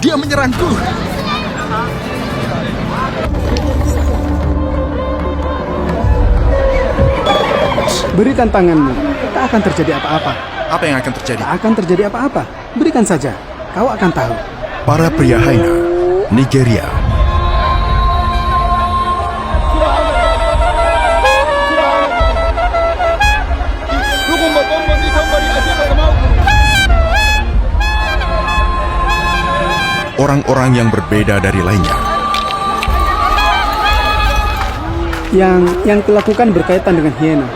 Dia menyerangku. Berikan tanganmu. Tak akan terjadi apa-apa. Apa yang akan terjadi? Tak akan terjadi apa-apa. Berikan saja. Kau akan tahu. Para pria Haina, Nigeria. Orang-orang yang berbeda dari lainnya. Yang kulakukan berkaitan dengan hiena.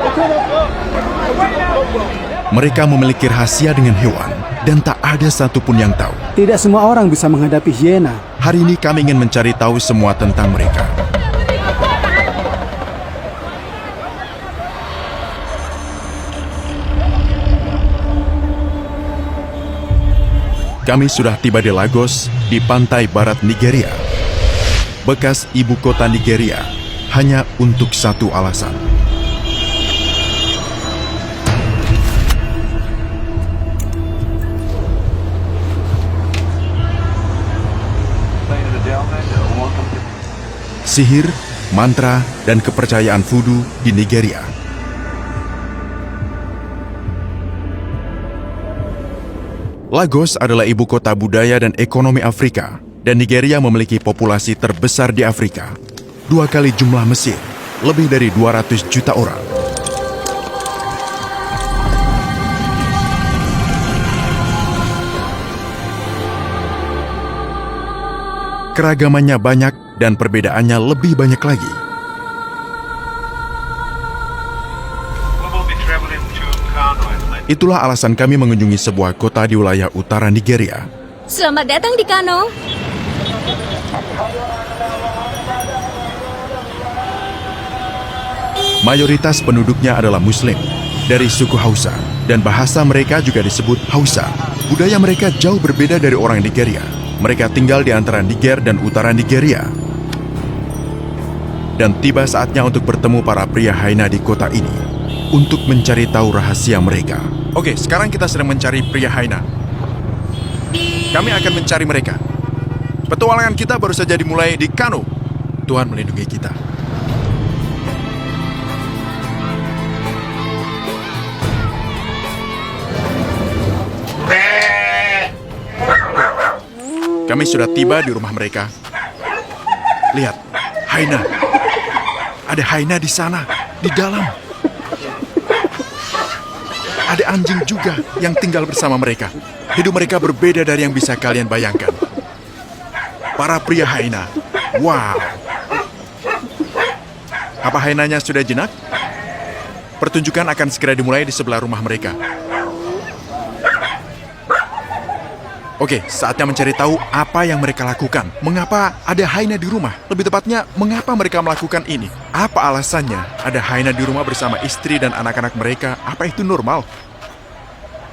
Mereka memiliki rahasia dengan hewan dan tak ada satupun yang tahu. Tidak semua orang bisa menghadapi hiena. Hari ini kami ingin mencari tahu semua tentang mereka. Kami sudah tiba di Lagos, di pantai barat Nigeria. Bekas ibu kota Nigeria, hanya untuk satu alasan. Sihir, mantra, dan kepercayaan voodoo di Nigeria. Lagos adalah ibu kota budaya dan ekonomi Afrika, dan Nigeria memiliki populasi terbesar di Afrika. 2 kali jumlah Mesir, lebih dari 200 juta orang. Keragamannya banyak dan perbedaannya lebih banyak lagi. Itulah alasan kami mengunjungi sebuah kota di wilayah utara Nigeria. Selamat datang di Kano. Mayoritas penduduknya adalah Muslim dari suku Hausa, dan bahasa mereka juga disebut Hausa. Budaya mereka jauh berbeda dari orang Nigeria. Mereka tinggal di antara Niger dan utara Nigeria. Dan tiba saatnya untuk bertemu para pria Haina di kota ini untuk mencari tahu rahasia mereka. Oke, sekarang kita sedang mencari pria Haina. Kami akan mencari mereka. Petualangan kita baru saja dimulai di Kano. Tuhan melindungi kita. Kami sudah tiba di rumah mereka. Lihat, Haina. Ada Haina di sana, di dalam. Ada anjing juga yang tinggal bersama mereka. Hidup mereka berbeda dari yang bisa kalian bayangkan. Para pria Haina. Wow. Apa Hainanya sudah jinak? Pertunjukan akan segera dimulai di sebelah rumah mereka. Oke, saatnya mencari tahu apa yang mereka lakukan. Mengapa ada Haina di rumah? Lebih tepatnya, mengapa mereka melakukan ini? Apa alasannya ada Haina di rumah bersama istri dan anak-anak mereka? Apa itu normal?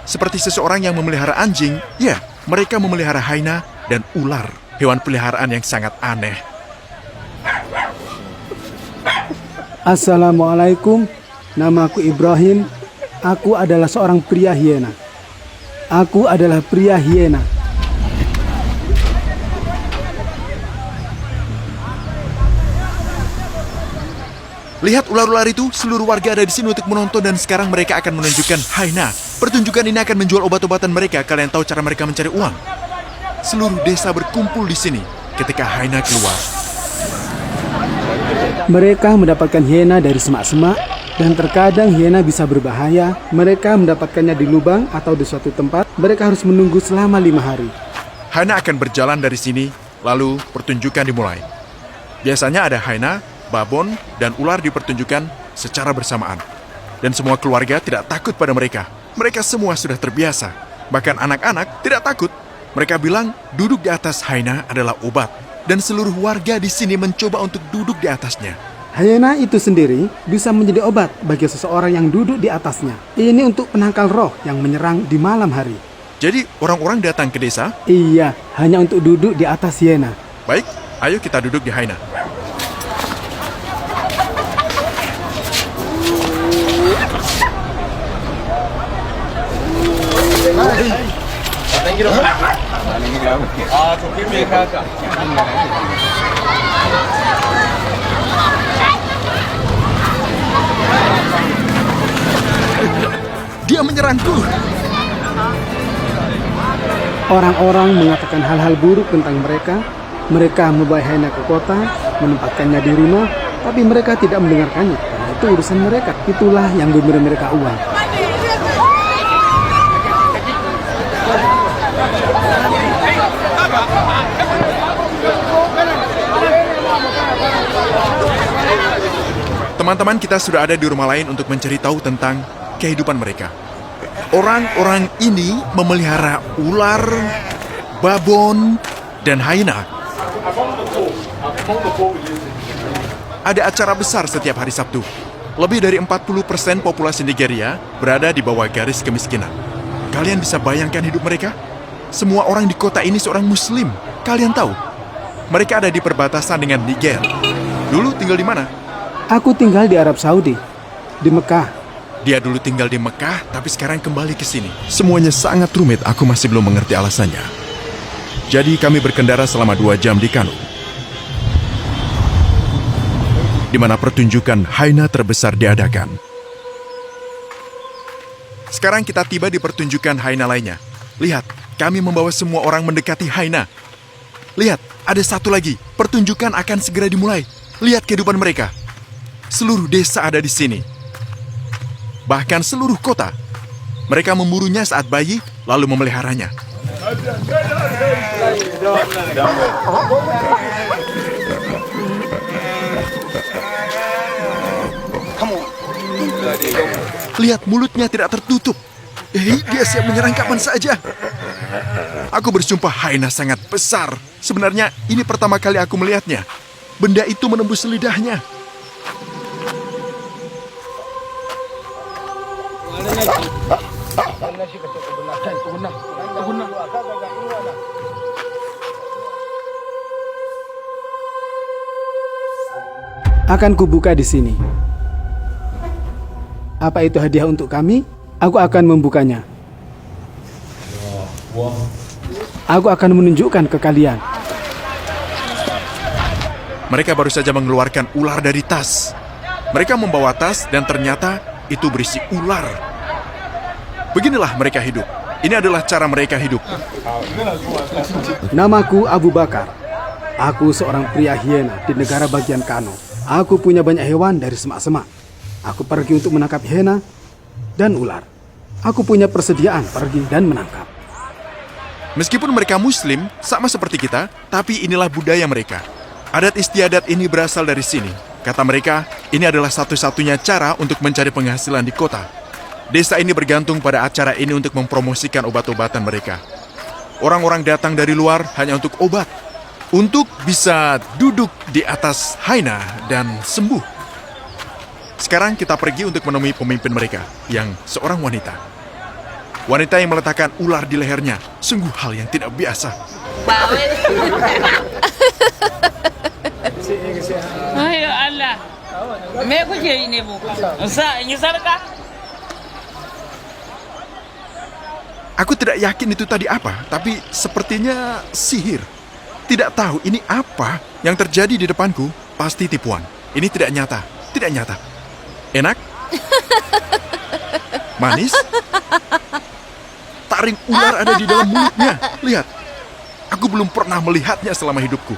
Seperti seseorang yang memelihara anjing, ya, mereka memelihara Haina dan ular. Hewan peliharaan yang sangat aneh. Assalamualaikum, namaku Ibrahim. Aku adalah seorang pria hiena. Aku adalah pria hiena. Lihat ular-ular itu, seluruh warga ada di sini untuk menonton dan sekarang mereka akan menunjukkan Haina. Pertunjukan ini akan menjual obat-obatan mereka. Kalian tahu cara mereka mencari uang? Seluruh desa berkumpul di sini ketika Haina keluar. Mereka mendapatkan hiena dari semak-semak, dan terkadang hiena bisa berbahaya. Mereka mendapatkannya di lubang atau di suatu tempat. Mereka harus menunggu selama 5 hari. Haina akan berjalan dari sini, lalu pertunjukan dimulai. Biasanya ada Haina, babon, dan ular dipertunjukkan secara bersamaan. Dan semua keluarga tidak takut pada mereka. Mereka semua sudah terbiasa. Bahkan anak-anak tidak takut. Mereka bilang duduk di atas Haina adalah obat. Dan seluruh warga di sini mencoba untuk duduk di atasnya. Hiena itu sendiri bisa menjadi obat bagi seseorang yang duduk di atasnya. Ini untuk penangkal roh yang menyerang di malam hari. Jadi orang-orang datang ke desa? Iya, hanya untuk duduk di atas hiena. Baik, ayo kita duduk di Haina. Dia menyerangku. Orang-orang mengatakan hal-hal buruk tentang mereka. Mereka membawa hyena ke kota, menempatkannya di rumah, tapi mereka tidak mendengarkannya. Karena itu urusan mereka. Itulah yang memberi mereka uang. Teman-teman kita sudah ada di rumah lain untuk mencari tahu tentang kehidupan mereka. Orang-orang ini memelihara ular, babon, dan hyena. Ada acara besar setiap hari Sabtu. Lebih dari 40% populasi Nigeria berada di bawah garis kemiskinan. Kalian bisa bayangkan hidup mereka? Semua orang di kota ini seorang Muslim. Kalian tahu? Mereka ada di perbatasan dengan Niger. Dulu tinggal di mana? Aku tinggal di Arab Saudi, di Mekah. Dia dulu tinggal di Mekah, tapi sekarang kembali ke sini. Semuanya sangat rumit, aku masih belum mengerti alasannya. Jadi kami berkendara selama 2 jam di Kano, di mana pertunjukan hyena terbesar diadakan. Sekarang kita tiba di pertunjukan hyena lainnya. Lihat, kami membawa semua orang mendekati hyena. Lihat, ada satu lagi. Pertunjukan akan segera dimulai. Lihat kehidupan mereka. Seluruh desa ada di sini. Bahkan seluruh kota. Mereka memburunya saat bayi, lalu memeliharanya. Lihat, mulutnya tidak tertutup. Dia siap menyerang kapan saja. Aku bersumpah hyena sangat besar. Sebenarnya ini pertama kali aku melihatnya. Benda itu menembus lidahnya. Akan kubuka di sini. Apa itu hadiah untuk kami? Aku akan membukanya. Aku akan menunjukkan ke kalian. Mereka baru saja mengeluarkan ular dari tas. Mereka membawa tas dan ternyata itu berisi ular. Beginilah mereka hidup. Ini adalah cara mereka hidup. Namaku Abu Bakar. Aku seorang pria hyena di negara bagian Kano. Aku punya banyak hewan dari semak-semak. Aku pergi untuk menangkap hyena dan ular. Aku punya persediaan pergi dan menangkap. Meskipun mereka Muslim, sama seperti kita, tapi inilah budaya mereka. Adat istiadat ini berasal dari sini. Kata mereka, ini adalah satu-satunya cara untuk mencari penghasilan di kota. Desa ini bergantung pada acara ini untuk mempromosikan obat-obatan mereka. Orang-orang datang dari luar hanya untuk obat. Untuk bisa duduk di atas hyena dan sembuh. Sekarang kita pergi untuk menemui pemimpin mereka, yang seorang wanita. Wanita yang meletakkan ular di lehernya, sungguh hal yang tidak biasa. Ayo Allah, me kuke yi ne bu? Sa in yi sarka? Aku tidak yakin itu tadi apa, tapi sepertinya sihir. Tidak tahu ini apa yang terjadi di depanku. Pasti tipuan. Ini tidak nyata, tidak nyata. Enak? Manis? Taring ular ada di dalam mulutnya. Lihat, aku belum pernah melihatnya selama hidupku.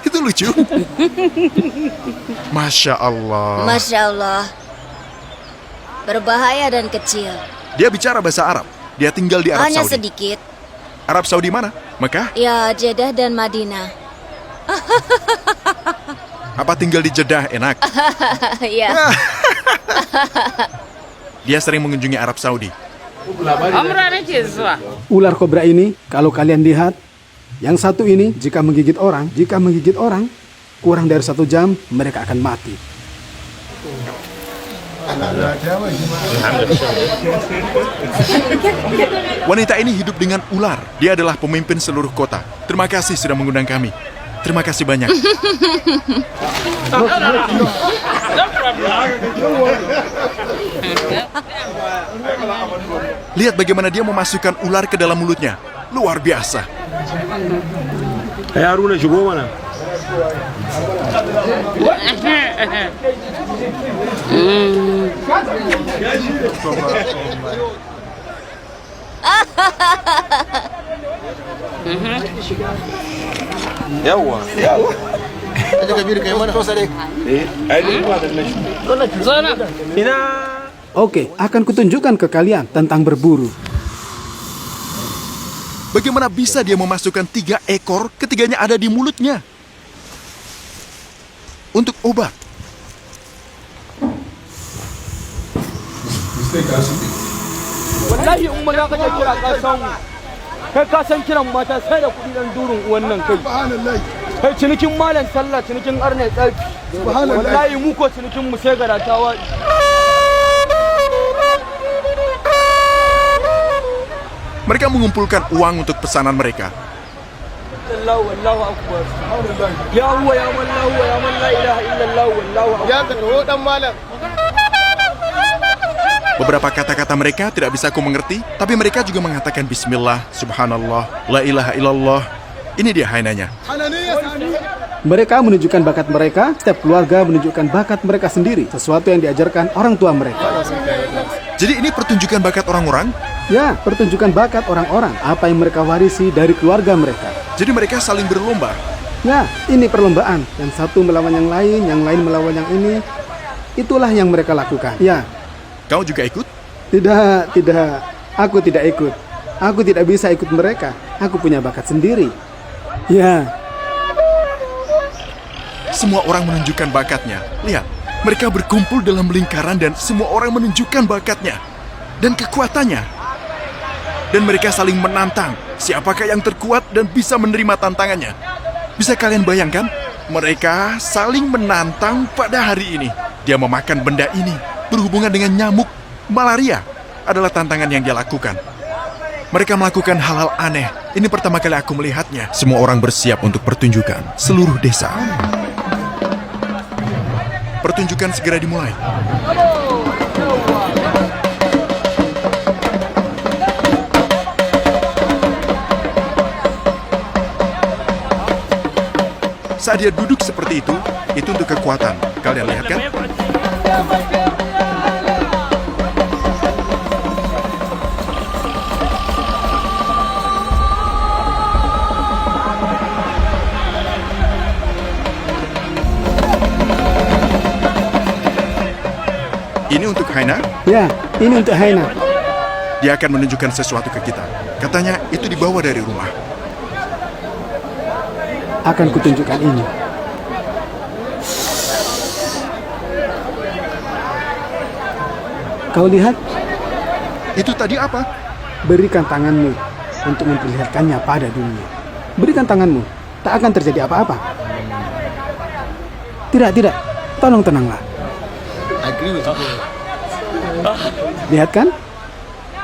Itu lucu. Masya Allah. Masya Allah. Berbahaya dan kecil. Dia bicara bahasa Arab. Dia tinggal di Arab Hanya Saudi. sedikit. Arab Saudi mana? Mekah? Ya, Jeddah dan Madinah. Apa tinggal di Jeddah enak? Ya. Dia sering mengunjungi Arab Saudi. Amra nake zuwa. Ular kobra ini, kalau kalian lihat, yang satu ini jika menggigit orang, kurang dari 1 jam mereka akan mati. Wanita ini hidup dengan ular. Dia adalah pemimpin seluruh kota. Terima kasih sudah mengundang kami. Terima kasih banyak. No problem. Lihat bagaimana dia memasukkan ular ke dalam mulutnya. Luar biasa. Haruna shigo mana. Yawwa. Sana. Ina. Oke, akan kutunjukkan ke kalian tentang berburu. Bagaimana bisa dia memasukkan 3 ekor, ketiganya ada di mulutnya? Untuk obat. Wallahi in maza ka kira ka san kai ka san kiran mata sai da kudi dan durun wannan kai. Kai cinikin malam sallah cinikin arne tsaki. Wallahi mu ko cinikin mu sai garatawa. Mereka mengumpulkan uang untuk pesanan mereka. Wallahu akbar. Ya huwa ya man la huwa ya man la ilaha illallah wallahu akbar. Ya ka taho dan malam. Beberapa kata-kata mereka tidak bisa aku mengerti, tapi mereka juga mengatakan Bismillah, Subhanallah, La ilaha illallah. Ini dia hainanya. Mereka menunjukkan bakat mereka, setiap keluarga menunjukkan bakat mereka sendiri, sesuatu yang diajarkan orang tua mereka. Jadi ini pertunjukan bakat orang-orang? Ya, pertunjukan bakat orang-orang, apa yang mereka warisi dari keluarga mereka. Jadi mereka saling berlomba. Ya, ini perlombaan, yang satu melawan yang lain melawan yang ini. Itulah yang mereka lakukan. Ya. Kau juga ikut? Tidak. Aku tidak ikut. Aku tidak bisa ikut mereka. Aku punya bakat sendiri. Ya. Semua orang menunjukkan bakatnya. Lihat, mereka berkumpul dalam lingkaran dan semua orang menunjukkan bakatnya dan kekuatannya. Dan mereka saling menantang siapakah yang terkuat dan bisa menerima tantangannya. Bisa kalian bayangkan? Mereka saling menantang pada hari ini. Dia memakan benda ini berhubungan dengan nyamuk malaria adalah tantangan yang dia lakukan. Mereka melakukan hal-hal aneh. Ini pertama kali aku melihatnya. Semua orang bersiap untuk pertunjukan. Seluruh desa. Pertunjukan segera dimulai. Saat dia duduk seperti itu untuk kekuatan. Kalian lihat kan? Ini untuk Haina? Ya, ini untuk Haina. Dia akan menunjukkan sesuatu ke kita. Katanya itu dibawa dari rumah. Akan kutunjukkan ini. Kau lihat? Itu tadi apa? Berikan tanganmu untuk memperlihatkannya pada dunia. Berikan tanganmu, tak akan terjadi apa-apa. Tidak. Tolong tenanglah. Lihat kan?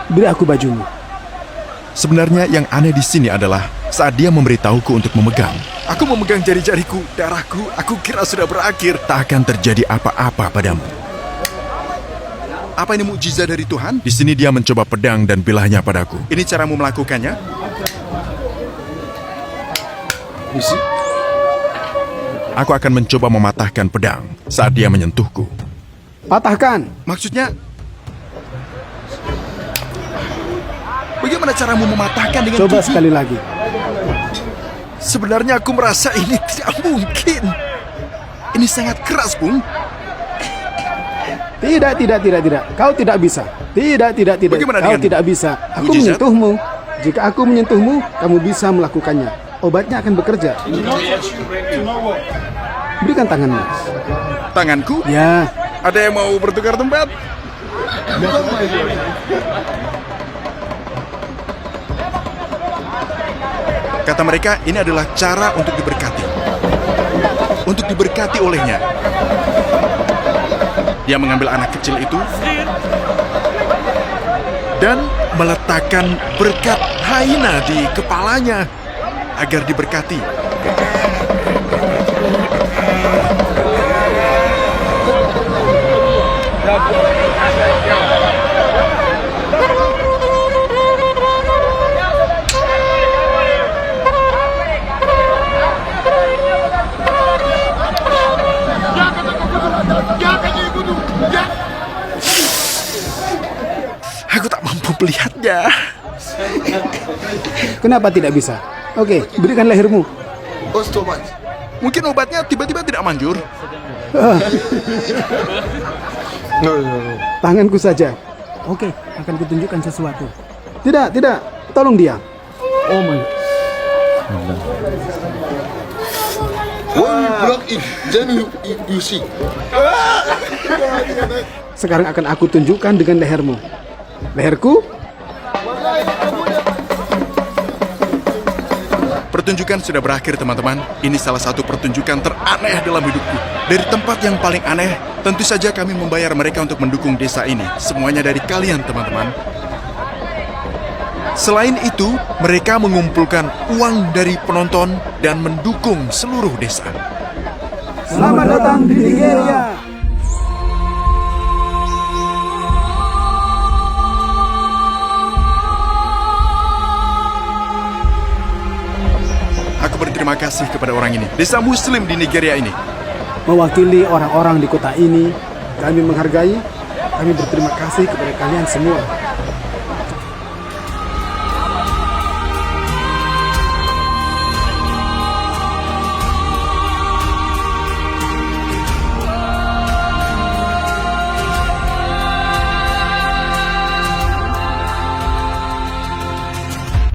Beri aku bajumu. Sebenarnya yang aneh di sini adalah saat dia memberitahuku untuk memegang. Aku memegang jari-jariku, darahku, aku kira sudah berakhir. Tak akan terjadi apa-apa padamu. Apa ini mukjizat dari Tuhan? Di sini dia mencoba pedang dan bilahnya padaku. Ini caramu melakukannya? Aku akan mencoba mematahkan pedang saat dia menyentuhku. Patahkan. Maksudnya, bagaimana caramu mematahkan dengan Coba gigi? sekali lagi. Sebenarnya aku merasa ini tidak mungkin. Ini sangat keras, Bung. Tidak. Kau tidak bisa. Tidak. Bagaimana Kau dengan tidak bisa. Aku mujizat? menyentuhmu. Jika aku menyentuhmu, kamu bisa melakukannya. Obatnya akan bekerja. Berikan tanganmu. Tanganku? Ya. Ada yang mau bertukar tempat? Kata mereka, ini adalah cara untuk diberkati. Untuk diberkati olehnya. Dia mengambil anak kecil itu dan meletakkan berkat Haina di kepalanya agar diberkati. melihatnya. Kenapa tidak bisa? Oke, berikan lehermu. Mungkin obatnya tiba-tiba tidak manjur. Tanganku saja. Oke, akan kutunjukkan sesuatu. Tidak, tidak. Tolong dia. Oh my. When you block it, then you see. Sekarang akan aku tunjukkan dengan lehermu. Leherku? Pertunjukan sudah berakhir, teman-teman. Ini salah satu pertunjukan teraneh dalam hidupku. Dari tempat yang paling aneh, tentu saja kami membayar mereka untuk mendukung desa ini. Semuanya dari kalian, teman-teman. Selain itu, mereka mengumpulkan uang dari penonton dan mendukung seluruh desa. Selamat datang di Nigeria. Aku berterima kasih kepada orang ini, desa muslim di Nigeria ini. Mewakili orang-orang di kota ini, kami menghargai, kami berterima kasih kepada kalian semua.